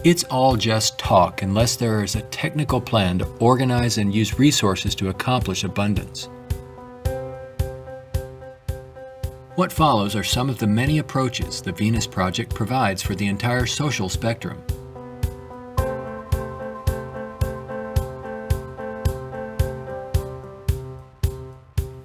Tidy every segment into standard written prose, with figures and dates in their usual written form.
It's all just talk unless there is a technical plan to organize and use resources to accomplish abundance. What follows are some of the many approaches the Venus Project provides for the entire social spectrum.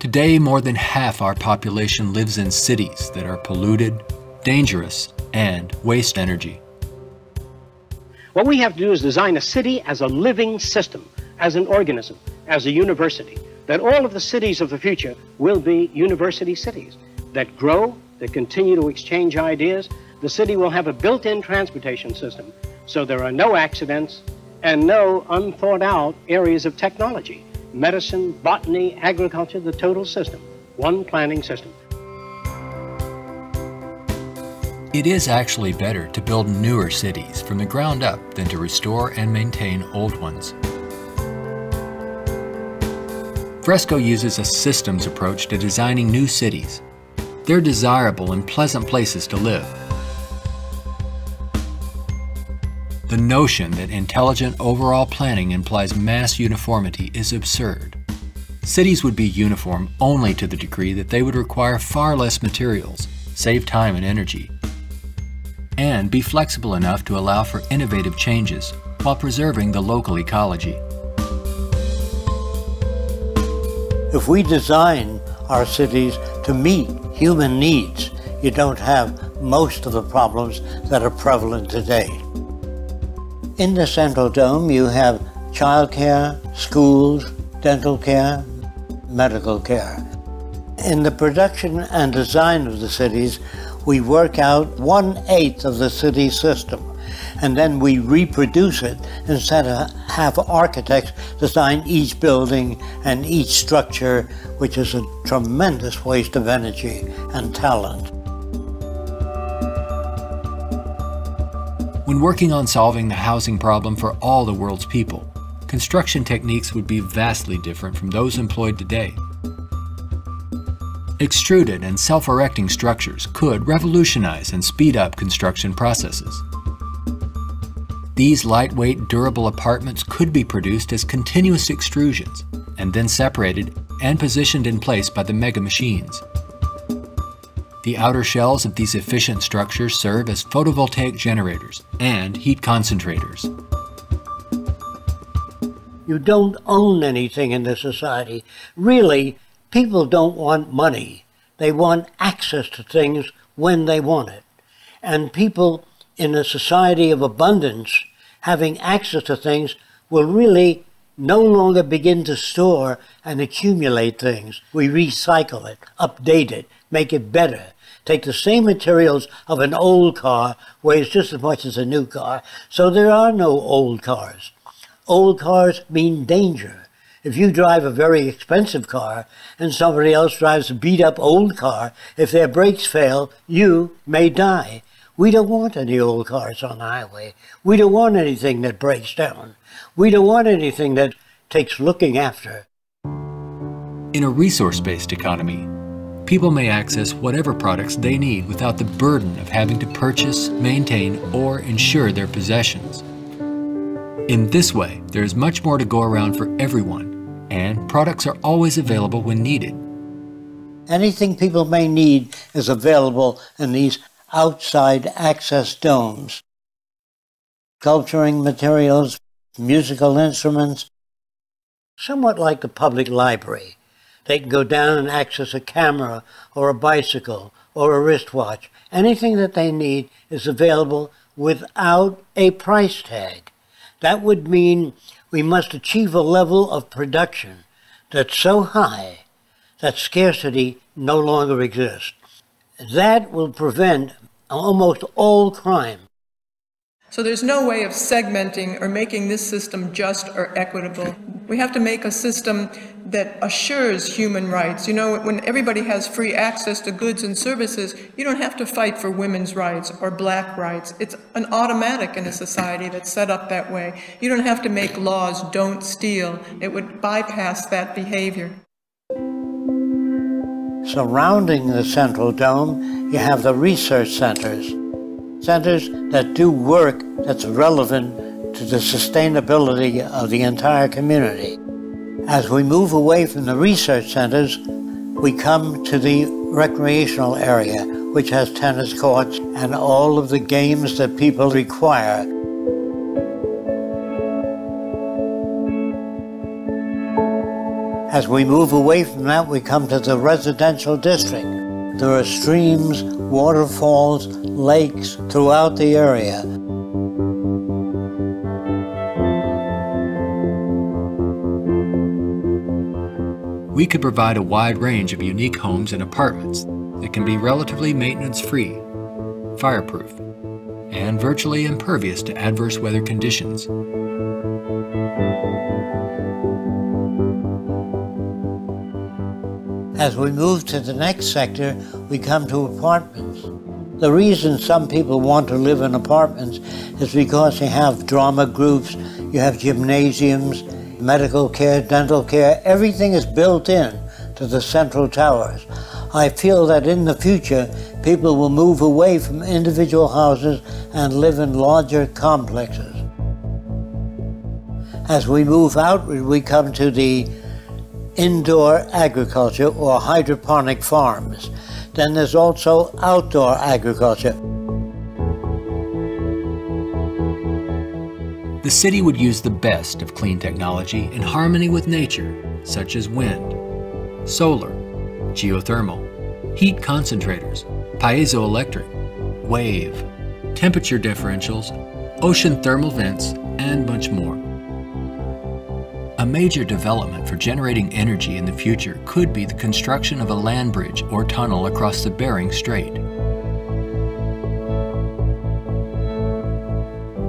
Today, more than half our population lives in cities that are polluted, dangerous, and waste energy. What we have to do is design a city as a living system, as an organism, as a university, that all of the cities of the future will be university cities that grow, that continue to exchange ideas. The city will have a built-in transportation system, so there are no accidents and no unthought out areas of technology. Medicine, botany, agriculture, the total system, one planning system. It is actually better to build newer cities from the ground up than to restore and maintain old ones. Fresco uses a systems approach to designing new cities. They're desirable and pleasant places to live. The notion that intelligent overall planning implies mass uniformity is absurd. Cities would be uniform only to the degree that they would require far less materials, save time and energy, and be flexible enough to allow for innovative changes while preserving the local ecology. If we design our cities to meet human needs, you don't have most of the problems that are prevalent today. In the Central Dome, you have childcare, schools, dental care, medical care. In the production and design of the cities, we work out 1/8 of the city system, and then we reproduce it instead of have architects design each building and each structure, which is a tremendous waste of energy and talent. When working on solving the housing problem for all the world's people, construction techniques would be vastly different from those employed today. Extruded and self-erecting structures could revolutionize and speed up construction processes. These lightweight, durable apartments could be produced as continuous extrusions and then separated and positioned in place by the mega machines. The outer shells of these efficient structures serve as photovoltaic generators and heat concentrators. You don't own anything in this society. Really, people don't want money. They want access to things when they want it. And people in a society of abundance, having access to things, will really no longer begin to store and accumulate things. We recycle it, update it, make it better. Take the same materials of an old car, weighs just as much as a new car, so there are no old cars. Old cars mean danger. If you drive a very expensive car and somebody else drives a beat-up old car, if their brakes fail, you may die. We don't want any old cars on the highway. We don't want anything that breaks down. We don't want anything that takes looking after. In a resource-based economy, people may access whatever products they need without the burden of having to purchase, maintain, or insure their possessions. In this way, there is much more to go around for everyone, and products are always available when needed. Anything people may need is available in these outside access domes. Sculpturing materials, musical instruments, somewhat like the public library. They can go down and access a camera or a bicycle or a wristwatch. Anything that they need is available without a price tag. That would mean we must achieve a level of production that's so high that scarcity no longer exists. That will prevent almost all crime. So there's no way of segmenting or making this system just or equitable. We have to make a system that assures human rights. You know, when everybody has free access to goods and services, you don't have to fight for women's rights or black rights. It's an automatic in a society that's set up that way. You don't have to make laws, don't steal. It would bypass that behavior. Surrounding the Central Dome, you have the research centers. centers that do work that's relevant to the sustainability of the entire community. As we move away from the research centers, we come to the recreational area, which has tennis courts and all of the games that people require. As we move away from that, we come to the residential district. There are streams, waterfalls, lakes throughout the area. We could provide a wide range of unique homes and apartments that can be relatively maintenance-free, fireproof, and virtually impervious to adverse weather conditions. As we move to the next sector, we come to apartments. The reason some people want to live in apartments is because you have drama groups, you have gymnasiums, medical care, dental care, everything is built in to the central towers. I feel that in the future, people will move away from individual houses and live in larger complexes. As we move outward, we come to the indoor agriculture or hydroponic farms. Then there's also outdoor agriculture. The city would use the best of clean technology in harmony with nature, such as wind, solar, geothermal, heat concentrators, piezoelectric, wave, temperature differentials, ocean thermal vents, and much more. A major development for generating energy in the future could be the construction of a land bridge or tunnel across the Bering Strait.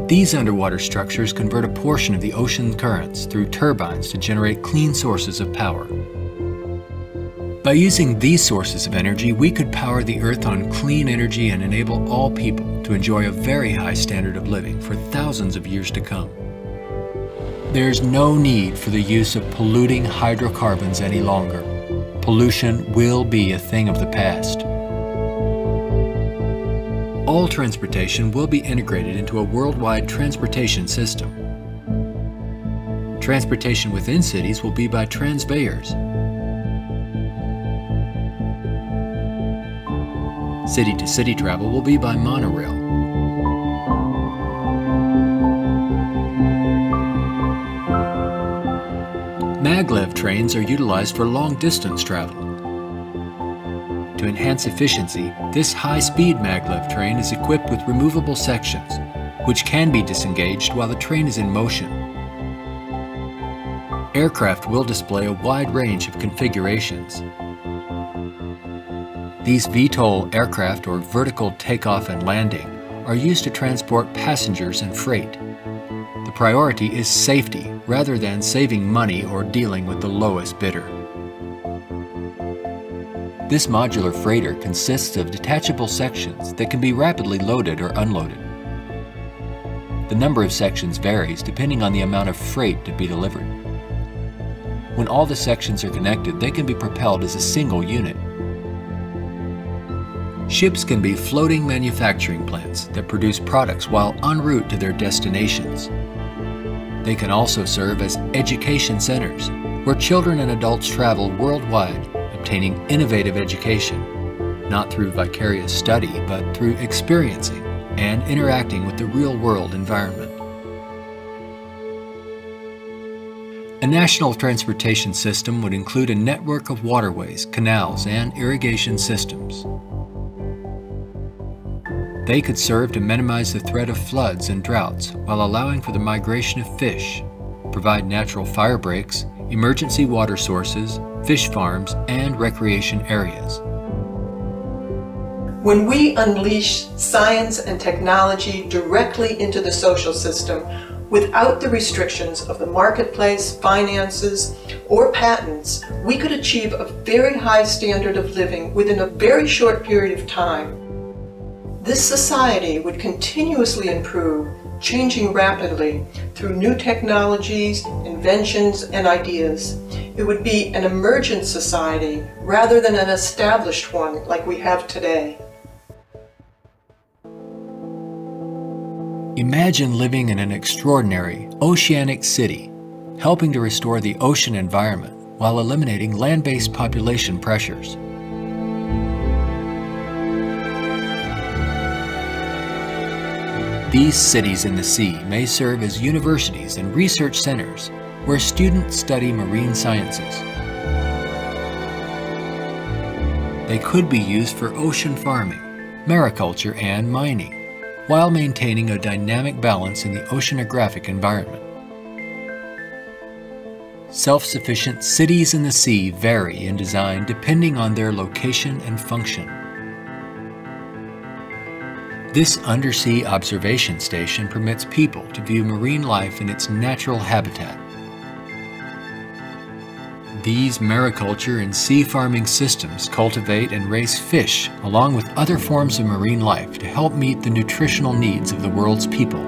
These underwater structures convert a portion of the ocean currents through turbines to generate clean sources of power. By using these sources of energy, we could power the Earth on clean energy and enable all people to enjoy a very high standard of living for thousands of years to come. There's no need for the use of polluting hydrocarbons any longer. Pollution will be a thing of the past. All transportation will be integrated into a worldwide transportation system. Transportation within cities will be by transveyors. City-to-city travel will be by monorail. Maglev trains are utilized for long-distance travel. To enhance efficiency, this high-speed maglev train is equipped with removable sections, which can be disengaged while the train is in motion. Aircraft will display a wide range of configurations. These VTOL aircraft, or vertical takeoff and landing, are used to transport passengers and freight. The priority is safety rather than saving money or dealing with the lowest bidder. This modular freighter consists of detachable sections that can be rapidly loaded or unloaded. The number of sections varies depending on the amount of freight to be delivered. When all the sections are connected, they can be propelled as a single unit. Ships can be floating manufacturing plants that produce products while en route to their destinations. They can also serve as education centers, where children and adults travel worldwide, obtaining innovative education, not through vicarious study, but through experiencing and interacting with the real-world environment. A national transportation system would include a network of waterways, canals, and irrigation systems. They could serve to minimize the threat of floods and droughts while allowing for the migration of fish, provide natural fire breaks, emergency water sources, fish farms, and recreation areas. When we unleash science and technology directly into the social system without the restrictions of the marketplace, finances, or patents, we could achieve a very high standard of living within a very short period of time. This society would continuously improve, changing rapidly through new technologies, inventions, and ideas. It would be an emergent society rather than an established one like we have today. Imagine living in an extraordinary oceanic city, helping to restore the ocean environment while eliminating land-based population pressures. These cities in the sea may serve as universities and research centers where students study marine sciences. They could be used for ocean farming, mariculture, and mining, while maintaining a dynamic balance in the oceanographic environment. Self-sufficient cities in the sea vary in design depending on their location and function. This undersea observation station permits people to view marine life in its natural habitat. These mariculture and sea farming systems cultivate and raise fish along with other forms of marine life to help meet the nutritional needs of the world's people.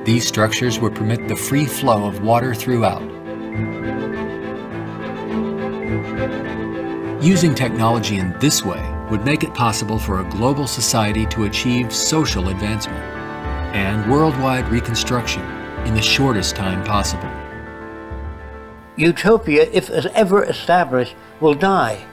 These structures would permit the free flow of water throughout. Using technology in this way would make it possible for a global society to achieve social advancement and worldwide reconstruction in the shortest time possible. Utopia, if ever established, will die.